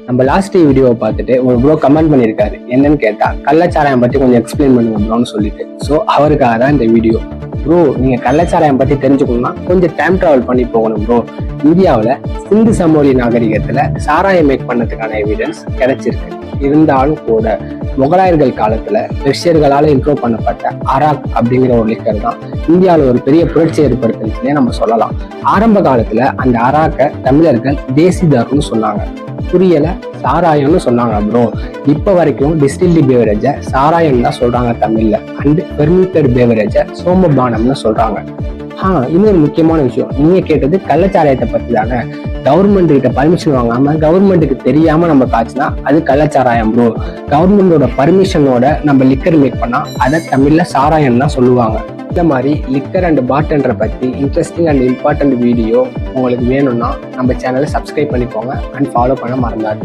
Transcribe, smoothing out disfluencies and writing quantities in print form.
நம்ம லாஸ்ட் வீடியோவை பார்த்துட்டு ஒரு ப்ரோ கமெண்ட் பண்ணியிருக்காரு. என்னன்னு கேட்டா, கள்ளச்சாராயம் பத்தி கொஞ்சம் எக்ஸ்பிளைன் பண்ணுங்க ப்ரோன்னு சொல்லிட்டு. ஸோ அவருக்காக தான் இந்த வீடியோ. ப்ரோ, நீங்க கள்ளச்சாராயம் பத்தி தெரிஞ்சுக்கணும்னா கொஞ்சம் டைம் டிராவல் பண்ணி போகணும் ப்ரோ. இந்தியாவில் சிந்து சமோலி நாகரிகத்துல சாராயம் மேக் பண்ணதுக்கான எவிடன்ஸ் கிடைச்சிருக்கு. இருந்தாலும் கூட முகலாயர்கள் காலத்துல ரஷ்யர்களால இன்ட்ரோ பண்ணப்பட்ட அராக் அப்படிங்கிற ஒரு லிக்கர் தான் இந்தியாவில் ஒரு பெரிய புரட்சி ஏற்படுத்துச்சுன்னே நம்ம சொல்லலாம். ஆரம்ப காலத்துல அந்த அராக்கை தமிழர்கள் தேசிதார்னு சொன்னாங்க. புரியல, சாராயம்னு சொன்னாங்க ப்ரோ. இப்ப வரைக்கும் டிஸ்டில்டு பேவரேஜ சாராயம் தான் சொல்றாங்க தமிழ்ல. அண்ட் பெர்மிட்டட் பேவரேஜ சோமபானம்னு சொல்றாங்க. இன்னொரு முக்கியமான விஷயம், நீங்க கேட்டது கள்ளச்சாராயத்தை பத்தி தானே. கவர்மெண்ட் கிட்ட பர்மிஷன் வாங்காம கவர்மெண்ட்டுக்கு தெரியாம நம்ம காய்ச்சினா அது கள்ளச்சாராயம் ப்ரோ. கவர்மெண்டோட பர்மிஷனோட நம்ம லிக்கர் மேக் பண்ணா அதை தமிழ்ல சாராயம் தான் சொல்லுவாங்க. இந்த மாதிரி லிக்கர் அண்ட் பாட்டன்ற பத்தி இன்ட்ரெஸ்டிங் அண்ட் இம்பார்ட்டன்ட் வீடியோ உங்களுக்கு வேணும்னா நம்ம சேனலை சப்ஸ்கிரைப் பண்ணிக்கோங்க அண்ட் ஃபாலோ பண்ண மறந்தாது.